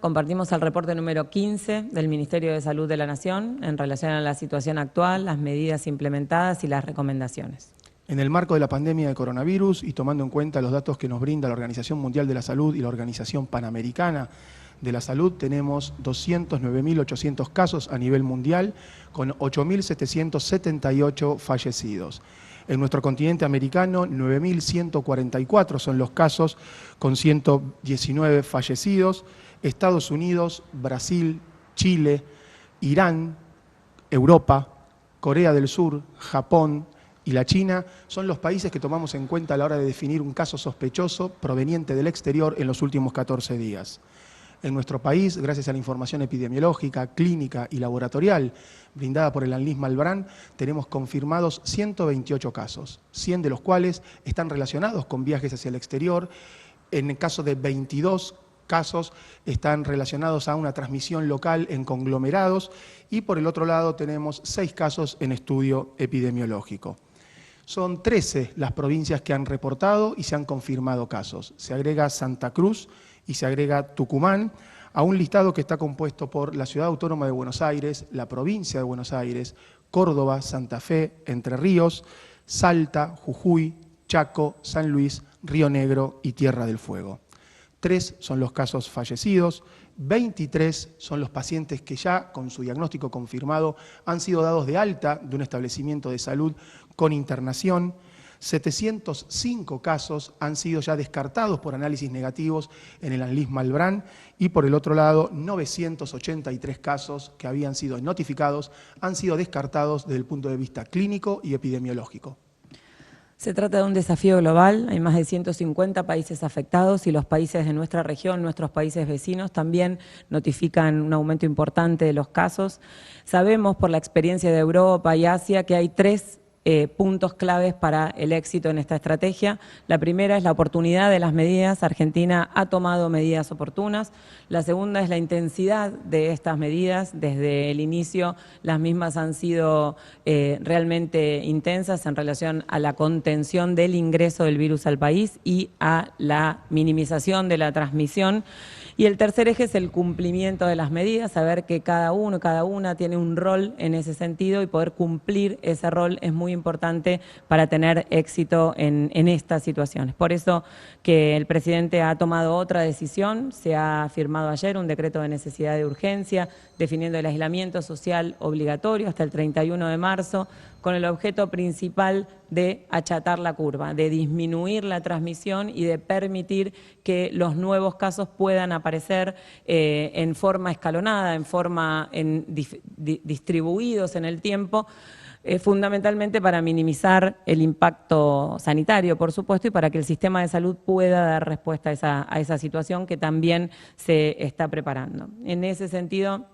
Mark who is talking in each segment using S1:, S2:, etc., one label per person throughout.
S1: compartimos el reporte número 15 del Ministerio de Salud de la Nación en relación a la situación actual, las medidas implementadas y las recomendaciones.
S2: En el marco de la pandemia de coronavirus y tomando en cuenta los datos que nos brinda la Organización Mundial de la Salud y la Organización Panamericana de la Salud, tenemos 209.800 casos a nivel mundial, con 8.778 fallecidos. En nuestro continente americano, 9.144 son los casos, con 119 fallecidos. Estados Unidos, Brasil, Chile, Irán, Europa, Corea del Sur, Japón y la China son los países que tomamos en cuenta a la hora de definir un caso sospechoso proveniente del exterior en los últimos 14 días. En nuestro país, gracias a la información epidemiológica, clínica y laboratorial brindada por el ANLIS Malbrán, tenemos confirmados 128 casos, 100 de los cuales están relacionados con viajes hacia el exterior. En el caso de 22 casos están relacionados a una transmisión local en conglomerados y por el otro lado tenemos 6 casos en estudio epidemiológico. Son 13 las provincias que han reportado y se han confirmado casos. Se agrega Santa Cruz y se agrega Tucumán a un listado que está compuesto por la Ciudad Autónoma de Buenos Aires, la provincia de Buenos Aires, Córdoba, Santa Fe, Entre Ríos, Salta, Jujuy, Chaco, San Luis, Río Negro y Tierra del Fuego. 3 son los casos fallecidos, 23 son los pacientes que ya con su diagnóstico confirmado han sido dados de alta de un establecimiento de salud con internación. 705 casos han sido ya descartados por análisis negativos en el ANLIS Malbrán y por el otro lado 983 casos que habían sido notificados han sido descartados desde el punto de vista clínico y epidemiológico.
S1: Se trata de un desafío global, hay más de 150 países afectados y los países de nuestra región, nuestros países vecinos, también notifican un aumento importante de los casos. Sabemos por la experiencia de Europa y Asia que hay 3 puntos claves para el éxito en esta estrategia. La primera es la oportunidad de las medidas. Argentina ha tomado medidas oportunas. La segunda es la intensidad de estas medidas. Desde el inicio las mismas han sido realmente intensas en relación a la contención del ingreso del virus al país y a la minimización de la transmisión. Y el tercer eje es el cumplimiento de las medidas, saber que cada uno, cada una tiene un rol en ese sentido y poder cumplir ese rol es muy importante para tener éxito en estas situaciones. Por eso que el presidente ha tomado otra decisión, se ha firmado ayer un decreto de necesidad de urgencia definiendo el aislamiento social obligatorio hasta el 31 de marzo, con el objeto principal de achatar la curva, de disminuir la transmisión y de permitir que los nuevos casos puedan aparecer en forma escalonada, distribuidos en el tiempo, fundamentalmente para minimizar el impacto sanitario, por supuesto, y para que el sistema de salud pueda dar respuesta a esa situación que también se está preparando. En ese sentido,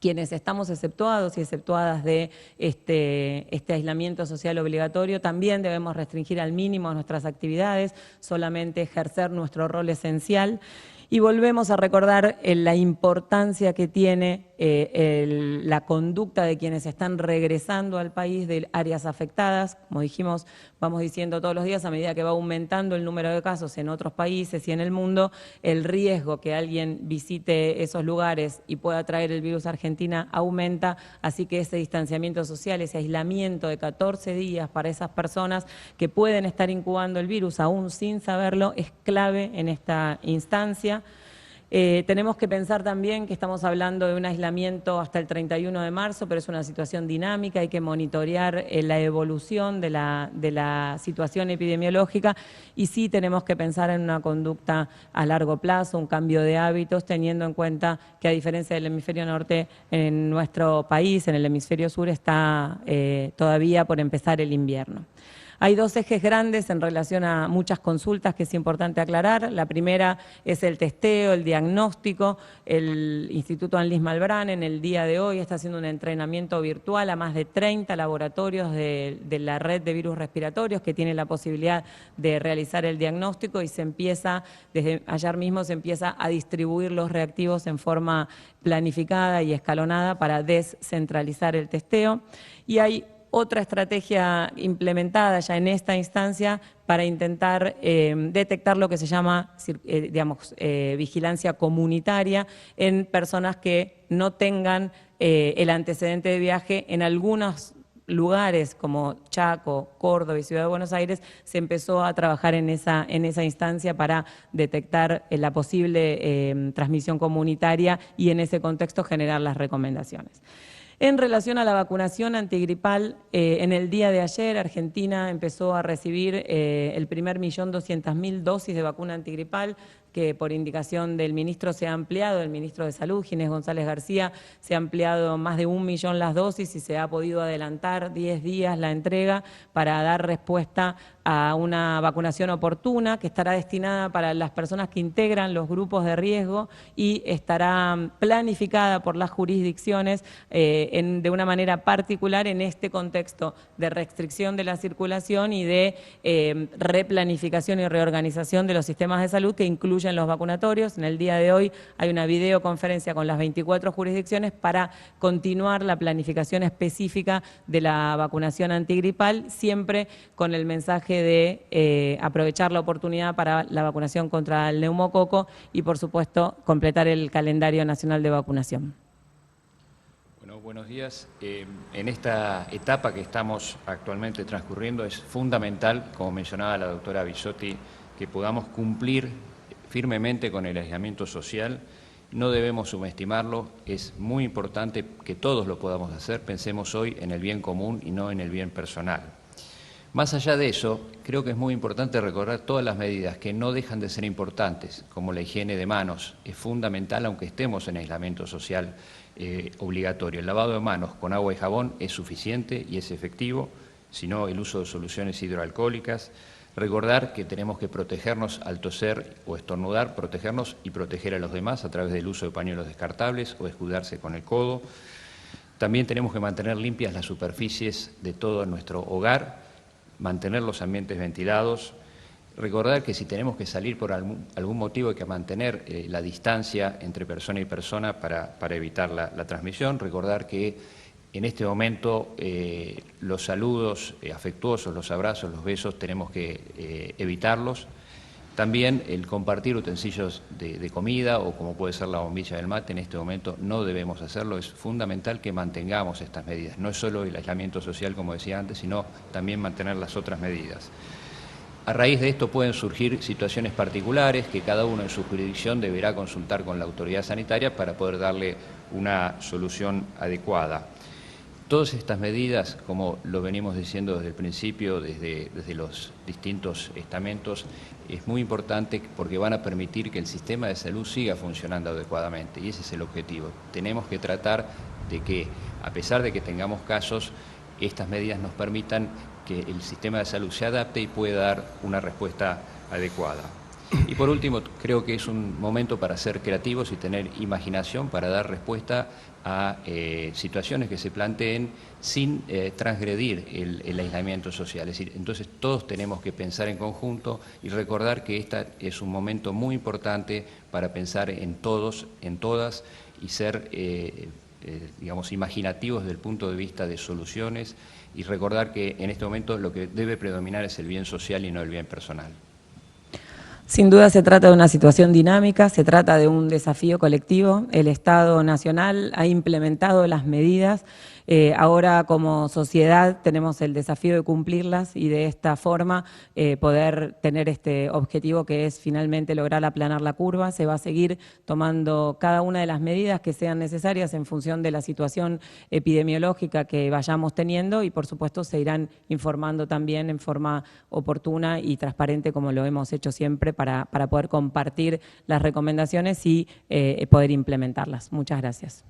S1: quienes estamos exceptuados y exceptuadas de este aislamiento social obligatorio, también debemos restringir al mínimo nuestras actividades, solamente ejercer nuestro rol esencial. Y volvemos a recordar la importancia que tiene la conducta de quienes están regresando al país de áreas afectadas. Como dijimos, vamos diciendo todos los días, a medida que va aumentando el número de casos en otros países y en el mundo, el riesgo que alguien visite esos lugares y pueda traer el virus a Argentina aumenta, así que ese distanciamiento social, ese aislamiento de 14 días para esas personas que pueden estar incubando el virus aún sin saberlo es clave en esta instancia. Tenemos que pensar también que estamos hablando de un aislamiento hasta el 31 de marzo, pero es una situación dinámica, hay que monitorear la evolución de la situación epidemiológica y sí tenemos que pensar en una conducta a largo plazo, un cambio de hábitos, teniendo en cuenta que a diferencia del hemisferio norte, en nuestro país, en el hemisferio sur, está todavía por empezar el invierno. Hay 2 ejes grandes en relación a muchas consultas que es importante aclarar. La primera es el testeo, el diagnóstico. El Instituto ANLIS Malbrán en el día de hoy está haciendo un entrenamiento virtual a más de 30 laboratorios de la red de virus respiratorios que tienen la posibilidad de realizar el diagnóstico y desde ayer mismo se empieza a distribuir los reactivos en forma planificada y escalonada para descentralizar el testeo. Y hay otra estrategia implementada ya en esta instancia para intentar detectar lo que se llama, vigilancia comunitaria en personas que no tengan el antecedente de viaje. En algunos lugares como Chaco, Córdoba y Ciudad de Buenos Aires se empezó a trabajar en esa instancia para detectar la posible transmisión comunitaria y en ese contexto generar las recomendaciones. En relación a la vacunación antigripal, en el día de ayer Argentina empezó a recibir el primer 1.200.000 dosis de vacuna antigripal, que por indicación del ministro se ha ampliado, el ministro de Salud, Ginés González García, se ha ampliado más de 1 millón las dosis y se ha podido adelantar 10 días la entrega para dar respuesta a una vacunación oportuna que estará destinada para las personas que integran los grupos de riesgo y estará planificada por las jurisdicciones de una manera particular en este contexto de restricción de la circulación y de replanificación y reorganización de los sistemas de salud que incluyen los vacunatorios. En el día de hoy hay una videoconferencia con las 24 jurisdicciones para continuar la planificación específica de la vacunación antigripal, siempre con el mensaje de aprovechar la oportunidad para la vacunación contra el neumococo y, por supuesto, completar el calendario nacional de vacunación.
S3: Bueno, buenos días. En esta etapa que estamos actualmente transcurriendo es fundamental, como mencionaba la doctora Bisotti, que podamos cumplir firmemente con el aislamiento social. No debemos subestimarlo, es muy importante que todos lo podamos hacer. Pensemos hoy en el bien común y no en el bien personal. Más allá de eso, creo que es muy importante recordar todas las medidas que no dejan de ser importantes, como la higiene de manos. Es fundamental, aunque estemos en aislamiento social obligatorio. El lavado de manos con agua y jabón es suficiente y es efectivo, sino el uso de soluciones hidroalcohólicas. Recordar que tenemos que protegernos al toser o estornudar, protegernos y proteger a los demás a través del uso de pañuelos descartables o escudarse con el codo. También tenemos que mantener limpias las superficies de todo nuestro hogar, mantener los ambientes ventilados. Recordar que si tenemos que salir por algún motivo hay que mantener la distancia entre persona y persona para evitar la transmisión. Recordar que en este momento los saludos afectuosos, los abrazos, los besos, tenemos que evitarlos. También el compartir utensilios de comida o como puede ser la bombilla del mate, en este momento no debemos hacerlo. Es fundamental que mantengamos estas medidas. No es solo el aislamiento social, como decía antes, sino también mantener las otras medidas. A raíz de esto pueden surgir situaciones particulares que cada uno en su jurisdicción deberá consultar con la autoridad sanitaria para poder darle una solución adecuada. Todas estas medidas, como lo venimos diciendo desde el principio, desde los distintos estamentos, es muy importante porque van a permitir que el sistema de salud siga funcionando adecuadamente y ese es el objetivo. Tenemos que tratar de que, a pesar de que tengamos casos, estas medidas nos permitan que el sistema de salud se adapte y pueda dar una respuesta adecuada. Y por último, creo que es un momento para ser creativos y tener imaginación para dar respuesta a situaciones que se planteen sin transgredir el aislamiento social. Es decir, entonces todos tenemos que pensar en conjunto y recordar que este es un momento muy importante para pensar en todos, en todas y ser, digamos, imaginativos desde el punto de vista de soluciones y recordar que en este momento lo que debe predominar es el bien social y no el bien personal.
S1: Sin duda se trata de una situación dinámica, se trata de un desafío colectivo. El Estado Nacional ha implementado las medidas. Ahora como sociedad tenemos el desafío de cumplirlas y de esta forma poder tener este objetivo que es finalmente lograr aplanar la curva. Se va a seguir tomando cada una de las medidas que sean necesarias en función de la situación epidemiológica que vayamos teniendo y por supuesto se irán informando también en forma oportuna y transparente como lo hemos hecho siempre para poder compartir las recomendaciones y poder implementarlas. Muchas gracias.